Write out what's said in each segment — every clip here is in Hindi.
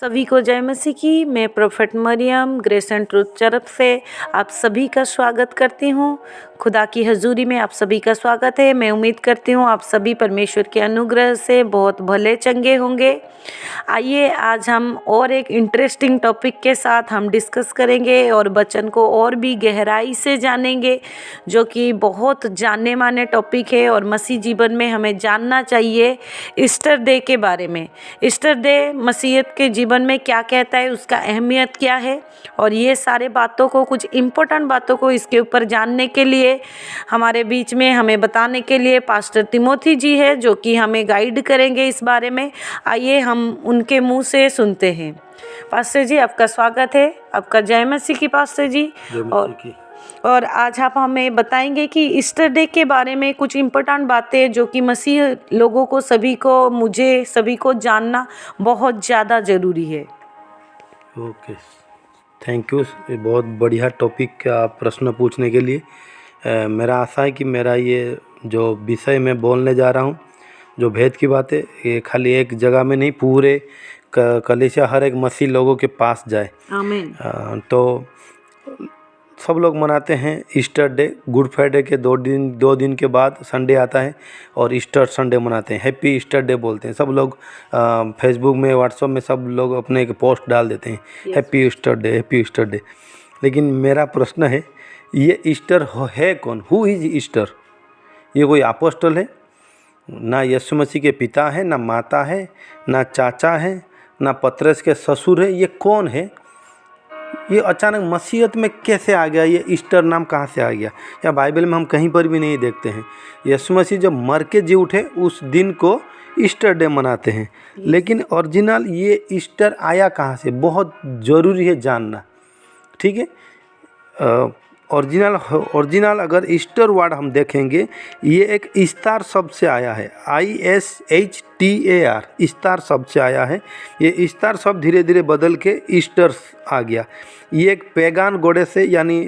सभी को जय मसीह की। मैं prophet Mariam grace and truth church से आप सभी का स्वागत करती हूँ। खुदा की हजूरी में आप सभी का स्वागत है। मैं उम्मीद करती हूँ आप सभी परमेश्वर के अनुग्रह से बहुत भले चंगे होंगे। आइए आज हम और एक इंटरेस्टिंग टॉपिक के साथ हम डिस्कस करेंगे और वचन को और भी गहराई से जानेंगे, जो कि बहुत जानने माने टॉपिक है और मसीह जीवन में हमें जानना चाहिए ईस्टर डे के बारे में। ईस्टर डे मसीहत के जीवन में क्या कहता है, उसका अहमियत क्या है, और ये सारे बातों को, कुछ इम्पोर्टेंट बातों को इसके ऊपर जानने के लिए हमारे बीच में हमें बताने के लिए पास्टर तिमोथी जी है, जो कि हमें गाइड करेंगे इस बारे में। आइए हम उनके मुंह से सुनते हैं। पास्टर जी, आपका स्वागत है। आपका जय मसीह की पास्टर जी। और आज आप हमें बताएंगे कि ईस्टर डे के बारे में कुछ इम्पोर्टेंट बातें जो कि मसीह लोगों को, सभी को, मुझे सभी को जानना बहुत ज़्यादा ज़रूरी है। Okay, thank you. बहुत बढ़िया टॉपिक का प्रश्न पूछने के लिए। मेरा आशा है कि मेरा ये जो विषय मैं बोलने जा रहा हूँ, जो भेद की बातें, ये खाली एक जगह में नहीं, पूरे कलीसिया हर एक मसीह लोगों के पास जाए। आमीन। तो सब लोग मनाते हैं ईस्टर डे। गुड फ्राइडे के दो दिन के बाद संडे आता है और ईस्टर संडे मनाते हैं। हैप्पी ईस्टर डे बोलते हैं सब लोग। फेसबुक में, व्हाट्सएप में सब लोग अपने एक पोस्ट डाल देते हैं, happy Easter day, happy Easter day. लेकिन मेरा प्रश्न है, ये ईस्टर है कौन? Who is Easter? ये कोई अपोस्टल है? ना यीशु मसीह के पिता है, ना माता है, ना चाचा है, ना पतरस के ससुर है। ये कौन है? ये अचानक मसीहत में कैसे आ गया? ये ईस्टर नाम कहाँ से आ गया? या बाइबल में हम कहीं पर भी नहीं देखते हैं। यीशु मसीह जब मर के जी उठे उस दिन को ईस्टर डे मनाते हैं। लेकिन ओरिजिनल ये ईस्टर आया कहाँ से, बहुत ज़रूरी है जानना। ठीक है। ओरिजिनल अगर ईस्टर वर्ड हम देखेंगे, ये एक इस्तार शब्द से आया है। ISHTAR, इस्तार शब्द से आया है। ये इस्तार शब्द धीरे धीरे बदल के ईस्टर आ गया। ये एक पैगान गॉड से, यानी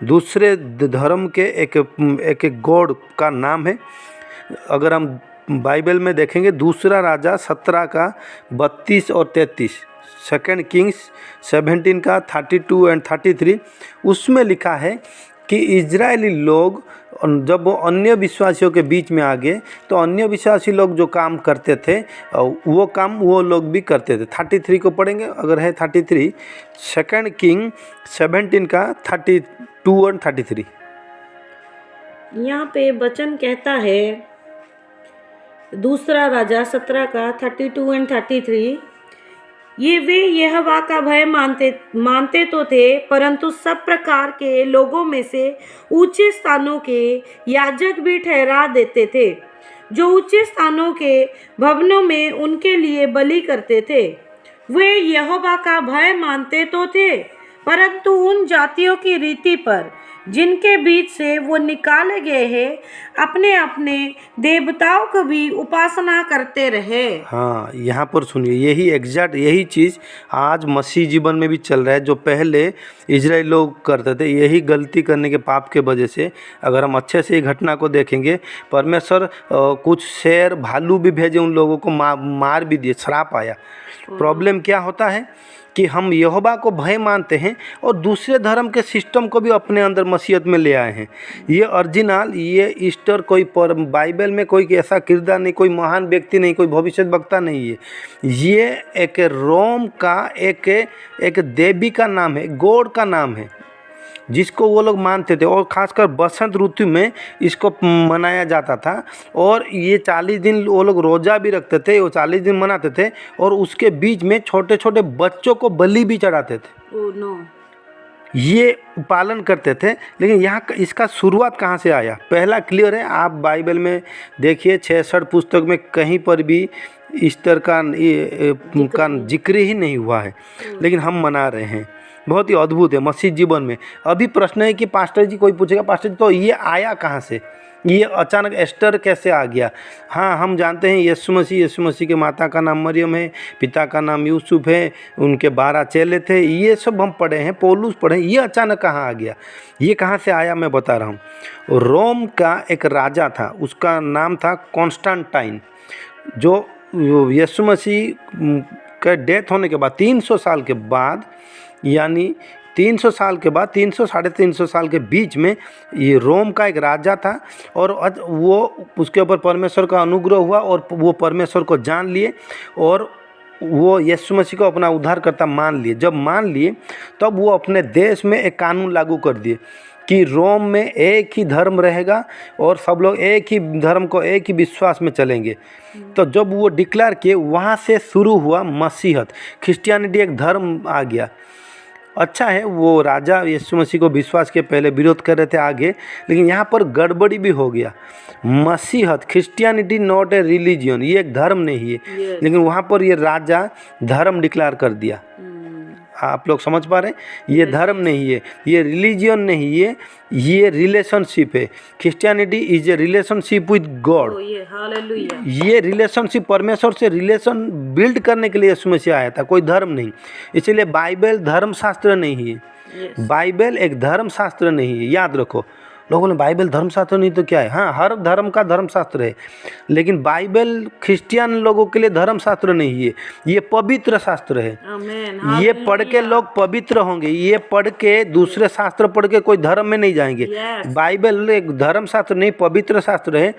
दूसरे धर्म के एक गॉड का नाम है। अगर हम बाइबल में देखेंगे, दूसरा राजा 17 का 32 और 33, सेकेंड किंग्स 17 का 32 एंड 33, उसमें लिखा है कि इजरायली लोग जब वो अन्य विश्वासियों के बीच में आ गए, तो अन्य विश्वासी लोग जो काम करते थे वो काम वो लोग भी करते थे। 33 को पढ़ेंगे, अगर है 33, सेकेंड किंग 17 का 32 और 33। यहाँ पे वचन कहता है, दूसरा राजा 17 का 32 एंड 33, ये वे यहोवा का भय मानते तो थे, परंतु सब प्रकार के लोगों में से ऊंचे स्थानों के याजक भी ठहरा देते थे, जो ऊंचे स्थानों के भवनों में उनके लिए बलि करते थे। वे यहोवा का भय मानते तो थे, परंतु उन जातियों की रीति पर जिनके बीच से वो निकाले गए हैं, अपने अपने देवताओं को भी उपासना करते रहे। हाँ, यहाँ पर सुनिए, यही एग्जैक्ट यही चीज़ आज मसीह जीवन में भी चल रहा है। जो पहले इजराइल लोग करते थे, यही गलती करने के पाप के वजह से, अगर हम अच्छे से ये घटना को देखेंगे, परमेश्वर कुछ शेर भालू भी भेजे, उन लोगों को मार भी दिए, श्राप आया। प्रॉब्लम क्या होता है कि हम यहोवा को भय मानते हैं और दूसरे धर्म के सिस्टम को भी अपने अंदर मसीहत में ले आए हैं। ये ओरिजिनल, ये ईस्टर कोई बाइबल में कोई ऐसा किरदार नहीं, कोई महान व्यक्ति नहीं, कोई भविष्यद्वक्ता नहीं है। ये एक रोम का एक देवी का नाम है, गॉड का नाम है, जिसको वो लोग मानते थे। और ख़ासकर बसंत ऋतु में इसको मनाया जाता था। और ये 40 दिन वो लोग रोज़ा भी रखते थे, वो 40 दिन मनाते थे, और उसके बीच में छोटे छोटे बच्चों को बलि भी चढ़ाते थे। Oh no. ये पालन करते थे। लेकिन यहाँ इसका शुरुआत कहाँ से आया? पहला क्लियर है, आप बाइबल में देखिए, 66 पुस्तक में कहीं पर भी ईस्टर का जिक्र ही नहीं हुआ है, लेकिन हम मना रहे हैं। बहुत ही अद्भुत है मसीह जीवन में। अभी प्रश्न है कि पास्टर जी, कोई पूछेगा, पास्टर जी तो ये आया कहाँ से? ये अचानक ईस्टर कैसे आ गया? हाँ, हम जानते हैं यीशु मसीह के माता का नाम मरियम है, पिता का नाम यूसुफ है, उनके 12 चेले थे, ये सब हम पढ़े हैं, पौलुस पढ़े हैं। ये अचानक कहाँ आ गया? ये कहाँ से आया मैं बता रहा हूँ। रोम का एक राजा था, उसका नाम था कॉन्स्टेंटाइन, जो यीशु मसीह उसके डेथ होने के बाद 300 साल के बाद, यानी 300 साल के बाद 300 साढ़े 300 साल के बीच में ये रोम का एक राजा था, और वो उसके ऊपर परमेश्वर का अनुग्रह हुआ और वो परमेश्वर को जान लिए और वो यीशु मसीह को अपना उद्धारकर्ता मान लिए। जब मान लिए तब वो अपने देश में एक कानून लागू कर दिए कि रोम में एक ही धर्म रहेगा और सब लोग एक ही धर्म को, एक ही विश्वास में चलेंगे। तो जब वो डिक्लेयर किए, वहाँ से शुरू हुआ मसीहत, क्रिश्चियनिटी एक धर्म आ गया। अच्छा है, वो राजा यीशु मसीह को विश्वास के पहले विरोध कर रहे थे आगे, लेकिन यहाँ पर गड़बड़ी भी हो गया। मसीहत, क्रिश्चियनिटी नॉट ए रिलीजियन, ये एक धर्म नहीं है, लेकिन वहाँ पर ये राजा धर्म डिक्लेयर कर दिया। आप लोग समझ पा रहे हैं? ये धर्म नहीं है, ये रिलीजियन नहीं है, ये रिलेशनशिप है। Christianity is a relationship with God. ये रिलेशनशिप, परमेश्वर से रिलेशन बिल्ड करने के लिए यीशु मसीह आया था, कोई धर्म नहीं। इसलिए बाइबल धर्मशास्त्र नहीं है। बाइबल एक धर्मशास्त्र नहीं है, याद रखो। लोगों ने बाइबल धर्मशास्त्र नहीं तो क्या है? हाँ, हर धर्म का धर्मशास्त्र है, लेकिन बाइबल क्रिश्चियन लोगों के लिए धर्मशास्त्र नहीं है, ये पवित्र शास्त्र है। ये पढ़ के लोग पवित्र होंगे, ये पढ़ के दूसरे शास्त्र पढ़ के कोई धर्म में नहीं जाएंगे। बाइबल एक धर्मशास्त्र नहीं, पवित्र शास्त्र है।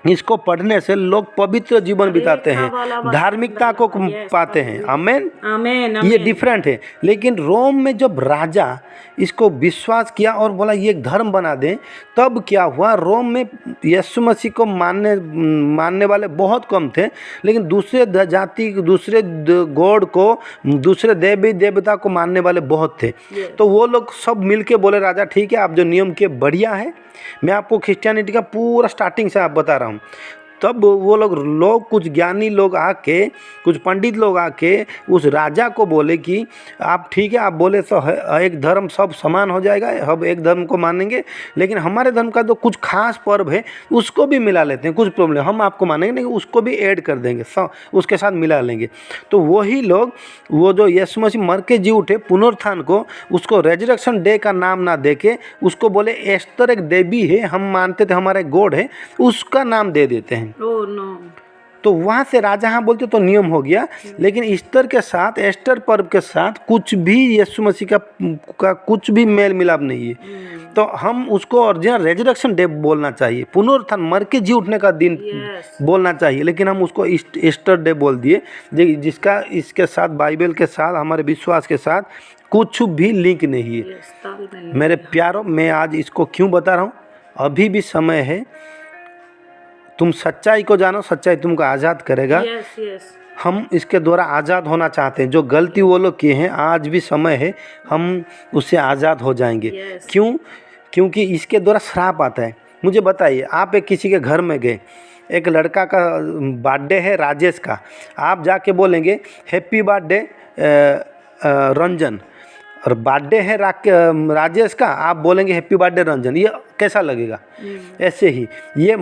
इसको पढ़ने से लोग पवित्र जीवन बिताते हैं, धार्मिकता को पाते हैं। आमेन, आमेन। ये डिफरेंट है। लेकिन रोम में जब राजा इसको विश्वास किया और बोला ये एक धर्म बना दें, तब क्या हुआ? रोम में यीशु मसीह को मानने वाले बहुत कम थे, लेकिन दूसरे जाति, दूसरे गॉड को, दूसरे देवी देवता को मानने वाले बहुत थे। तो वो लोग सब मिलके बोले, राजा ठीक है, आप जो नियम के बढ़िया है, मैं आपको क्रिश्चियनिटी का पूरा स्टार्टिंग से आप बता रहा हूँ। तब वो लोग कुछ ज्ञानी लोग आके, कुछ पंडित लोग आके उस राजा को बोले कि आप ठीक है, आप बोले तो एक धर्म सब समान हो जाएगा, हम एक धर्म को मानेंगे, लेकिन हमारे धर्म का जो कुछ खास पर्व है उसको भी मिला लेते हैं, कुछ प्रॉब्लम, हम आपको मानेंगे नहीं, उसको भी ऐड कर देंगे, उसके साथ मिला लेंगे। तो वही लोग, वो जो यीशु मसीह मर के जी उठे पुनरुत्थान को, उसको रेजरेक्शन डे का नाम ना देके उसको बोले एस्तर एक देवी है, हम मानते थे हमारे गॉड है, उसका नाम दे देते हैं। तो वहाँ से राजा हाँ बोलते तो नियम हो गया, लेकिन ईस्टर के साथ, एस्टर पर्व के साथ कुछ भी यीशु मसीह का कुछ भी मेल मिलाप नहीं है। तो हम उसको ओरिजिनल रेजरेक्शन डे बोलना चाहिए, पुनरुत्थान, मर के जी उठने का दिन बोलना चाहिए, लेकिन हम उसको ईस्टर डे बोल दिए, जिसका इसके साथ, बाइबल के साथ, हमारे विश्वास के साथ कुछ भी लिंक नहीं है। मेरे प्यारों, मैं आज इसको क्यों बता रहा हूँ? अभी भी समय है, तुम सच्चाई को जानो, सच्चाई तुमको आज़ाद करेगा। हम इसके द्वारा आज़ाद होना चाहते हैं। जो गलती वो लोग किए हैं, आज भी समय है, हम उससे आज़ाद हो जाएंगे। क्यों? क्योंकि इसके द्वारा श्राप आता है। मुझे बताइए, आप एक किसी के घर में गए, एक लड़का का बर्थडे है राजेश का, आप जाके बोलेंगे हैप्पी बर्थडे रंजन, और बर्थडे है राजेश का, आप बोलेंगे हैप्पी बर्थडे रंजन, ये कैसा लगेगा? ऐसे ही ये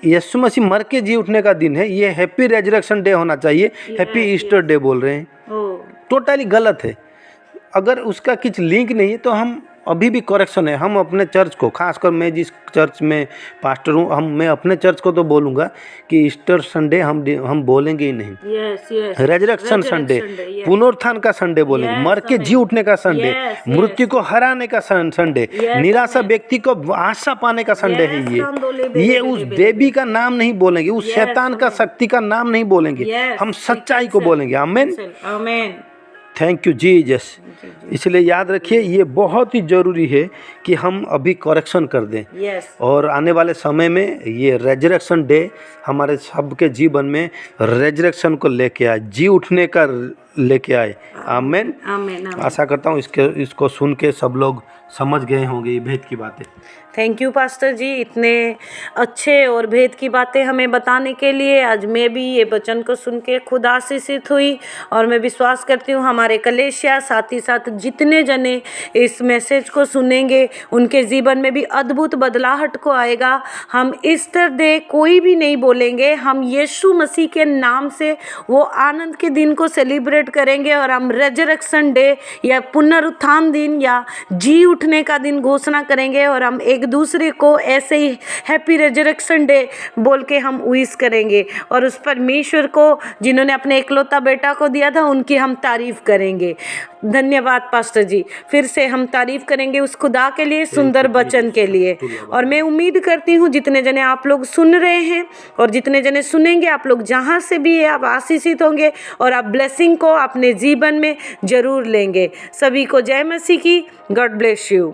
यीशु मसीह मर के जी उठने का दिन है, ये हैप्पी रेजरेक्शन डे होना चाहिए, हैप्पी ईस्टर डे बोल रहे हैं। टोटली गलत है। अगर उसका कुछ लिंक नहीं है तो हम अभी भी करेक्शन है। हम अपने चर्च को, खासकर मैं जिस चर्च में पास्टर हूँ, मैं अपने चर्च को तो बोलूँगा कि ईस्टर संडे हम बोलेंगे ही नहीं। रेजरेक्शन संडे, पुनरुत्थान का संडे बोलेंगे, मर के जी उठने का संडे, मृत्यु को हराने का संडे, निराशा व्यक्ति को आशा पाने का संडे है। ये उस देवी का नाम नहीं बोलेंगे, उस शैतान का शक्ति का नाम नहीं बोलेंगे, हम सच्चाई को बोलेंगे। आमीन, आमीन। Thank you Jesus. इसलिए याद रखिए, ये बहुत ही ज़रूरी है कि हम अभी करेक्शन कर दें। और आने वाले समय में ये रेजरेक्शन डे हमारे सबके जीवन में रेजरेक्शन को लेके आए, जी उठने का लेके आए। आमीन, आमीन। आशा करता हूँ इसको सुन के सब लोग समझ गए होंगे ये भेद की बातें। थैंक यू पास्टर जी, इतने अच्छे और भेद की बातें हमें बताने के लिए। आज मैं भी ये वचन को सुन के खुद आशीषित हुई, और मैं विश्वास करती हूँ हमारे कलेसिया, साथ ही साथ जितने जने इस मैसेज को सुनेंगे उनके जीवन में भी अद्भुत बदलाहट को आएगा। हम ईस्टर डे कोई भी नहीं बोलेंगे, हम यीशु मसीह के नाम से वो आनंद के दिन को सेलिब्रेट करेंगे, और हम रेजरेक्शन डे या पुनरुत्थान दिन या जी उठने का दिन घोषणा करेंगे, और हम एक एक दूसरे को ऐसे ही हैप्पी रेजरेक्शन डे बोल के हम विश करेंगे और उस परमेश्वर को जिन्होंने अपने इकलौता बेटा को दिया था उनकी हम तारीफ करेंगे। धन्यवाद पास्टर जी। फिर से हम तारीफ करेंगे उस खुदा के लिए, सुंदर वचन के लिए। और मैं उम्मीद करती हूँ जितने जने आप लोग सुन रहे हैं और जितने जने सुनेंगे, आप लोग जहाँ से भी है आप आशीषित होंगे और आप ब्लेसिंग को अपने जीवन में जरूर लेंगे। सभी को जय मसीह की। God bless you.